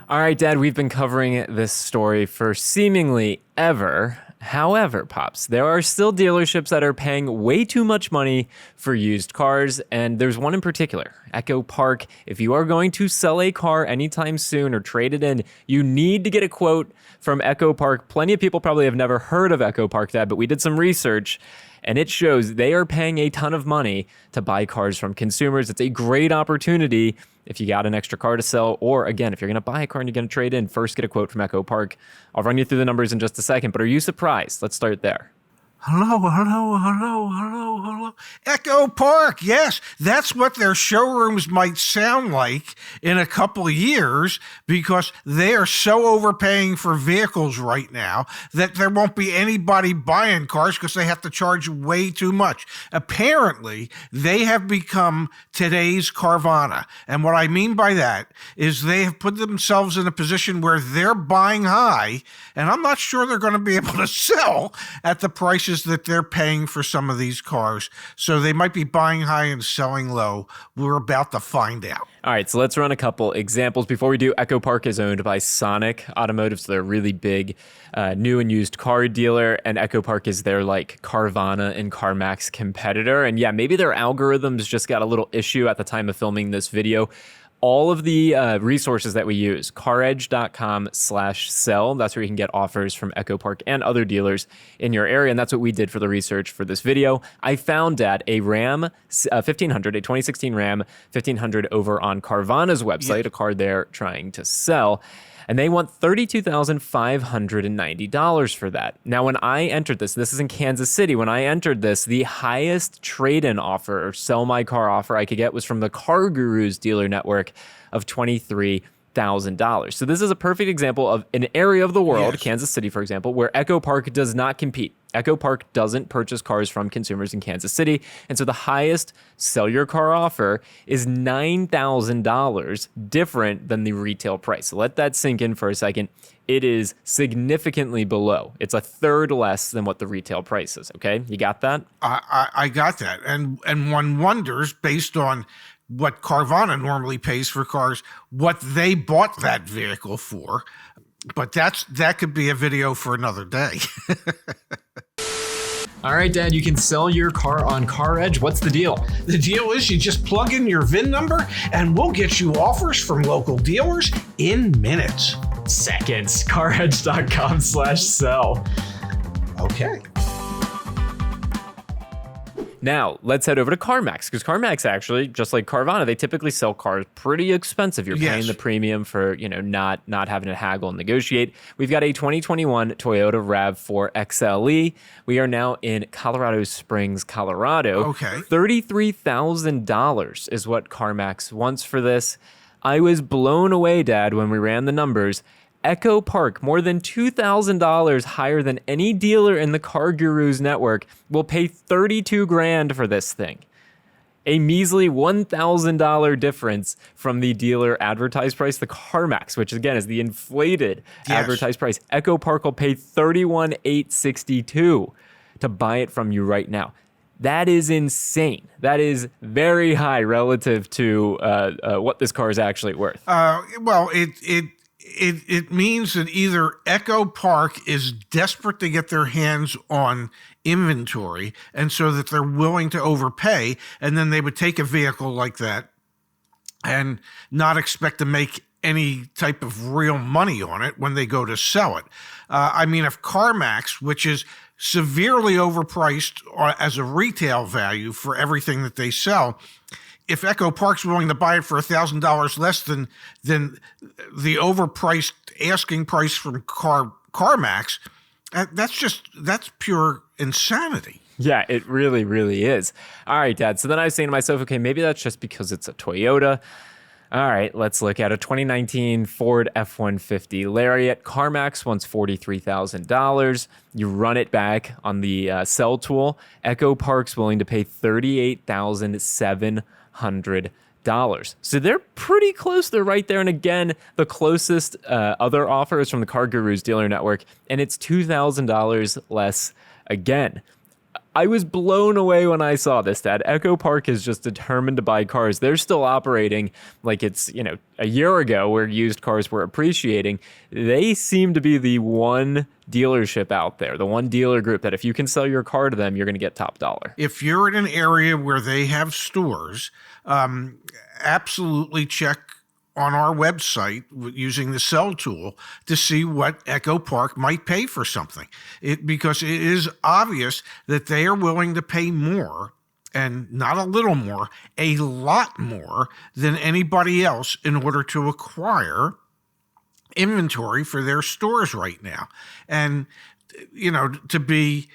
All right, Dad, we've been covering this story for seemingly ever. However, Pops, there are still dealerships that are paying way too much money for used cars, and there's one in particular, Echo Park. If you are going to sell a car anytime soon or trade it in, you need to get a quote from Echo Park. Plenty of people probably have never heard of Echo Park, Dad, but we did some research, and it shows they are paying a ton of money to buy cars from consumers. It's a great opportunity if you got an extra car to sell, or again, if you're going to buy a car and you're going to trade in, first get a quote from Echo Park. I'll run you through the numbers in just a second, but are you surprised? Let's start there. Hello. Echo Park, yes, that's what their showrooms might sound like in a couple of years because they are so overpaying for vehicles right now that there won't be anybody buying cars because they have to charge way too much. Apparently, they have become today's Carvana. And what I mean by that is they have put themselves in a position where they're buying high, and I'm not sure they're going to be able to sell at the prices that they're paying for some of these cars. So they might be buying high and selling low. We're about to find out. All right, so let's run a couple examples. Before we do, Echo Park is owned by Sonic Automotive, so they're a really big new and used car dealer, and Echo Park is their like Carvana and CarMax competitor. And yeah, maybe their algorithms just got a little issue at the time of filming this video. All of the resources that we use, CarEdge.com/sell. That's where you can get offers from Echo Park and other dealers in your area. And that's what we did for the research for this video. I found that a Ram 1500, a 2016 Ram 1500 over on Carvana's website, a car they're trying to sell. And they want $32,590 for that. Now, when I entered this is in Kansas City. When I entered this, the highest trade-in offer or sell my car offer I could get was from the Car Guru's dealer network of $23,000. So this is a perfect example of an area of the world, Kansas City, for example, where Echo Park does not compete. Echo Park doesn't purchase cars from consumers in Kansas City. And so the highest sell your car offer is $9,000 different than the retail price. So let that sink in for a second. It is significantly below. It's a third less than what the retail price is. Okay, you got that? I got that. And one wonders, based on what Carvana normally pays for cars, what they bought that vehicle for. But that could be a video for another day. All right, Dad, you can sell your car on CarEdge. What's the deal? The deal is you just plug in your VIN number and we'll get you offers from local dealers in minutes. Seconds. CarEdge.com/sell. Okay. Now, let's head over to CarMax, because CarMax actually, just like Carvana, they typically sell cars pretty expensive. You're paying the premium for, not having to haggle and negotiate. We've got a 2021 Toyota RAV4 XLE. We are now in Colorado Springs, Colorado. Okay. $33,000 is what CarMax wants for this. I was blown away, Dad, when we ran the numbers. Echo Park, more than $2,000 higher than any dealer in the Car Guru's network, will pay $32,000 for this thing. A measly $1,000 difference from the dealer advertised price, the CarMax, which again is the inflated advertised price. Echo Park will pay $31,862 to buy it from you right now. That is insane. That is very high relative to what this car is actually worth. Well, it means that either Echo Park is desperate to get their hands on inventory, and so that they're willing to overpay, and then they would take a vehicle like that and not expect to make any type of real money on it when they go to sell it. If CarMax, which is severely overpriced as a retail value for everything that they sell, if Echo Park's willing to buy it for $1,000 less than the overpriced asking price from CarMax, that's pure insanity. Yeah, it really, really is. All right, Dad. So then I was saying to myself, okay, maybe that's just because it's a Toyota. All right, let's look at a 2019 Ford F-150 Lariat. CarMax wants $43,000. You run it back on the sell tool. Echo Park's willing to pay $38,700. So they're pretty close. They're right there. And again, the closest other offer is from the Car Guru's dealer network, and it's $2,000 less again. I was blown away when I saw this, Dad. Echo Park is just determined to buy cars. They're still operating like it's, a year ago where used cars were appreciating. They seem to be the one dealership out there, the one dealer group that if you can sell your car to them, you're going to get top dollar. If you're in an area where they have stores, absolutely check on our website using the sell tool to see what Echo Park might pay for something. Because it is obvious that they are willing to pay more, and not a little more, a lot more than anybody else in order to acquire inventory for their stores right now. And, to be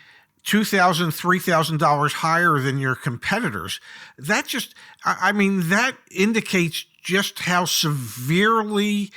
$2,000, $3,000 higher than your competitors, that indicates just how severely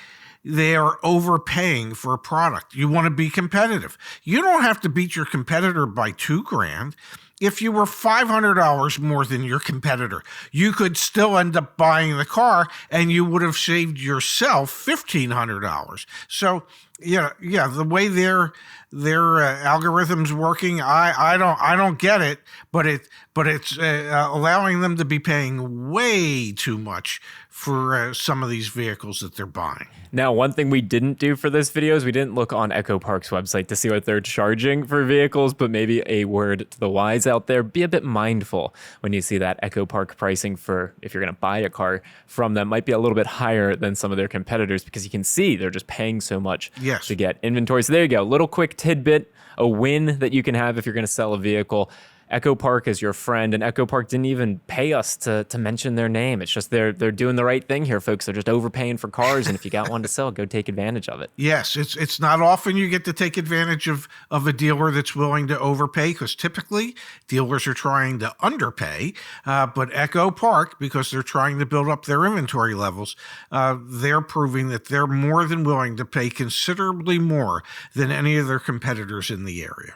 they are overpaying for a product. You want to be competitive. You don't have to beat your competitor by $2,000. If you were $500 more than your competitor, you could still end up buying the car and you would have saved yourself $1,500. So the way their algorithms working, I don't get it, but it's allowing them to be paying way too much for some of these vehicles that they're buying. Now, one thing we didn't do for this video is we didn't look on Echo Park's website to see what they're charging for vehicles, but maybe a word to the wise out there, be a bit mindful when you see that Echo Park pricing for if you're going to buy a car from them might be a little bit higher than some of their competitors, because you can see they're just paying so much to get inventory. So there you go, little quick tidbit, a win that you can have if you're going to sell a vehicle. Echo Park is your friend, and Echo Park didn't even pay us to mention their name. It's just they're doing the right thing here, folks. They're just overpaying for cars, and if you got one to sell, go take advantage of it. Yes, it's not often you get to take advantage of a dealer that's willing to overpay, because typically dealers are trying to underpay. But Echo Park, because they're trying to build up their inventory levels, they're proving that they're more than willing to pay considerably more than any of their competitors in the area.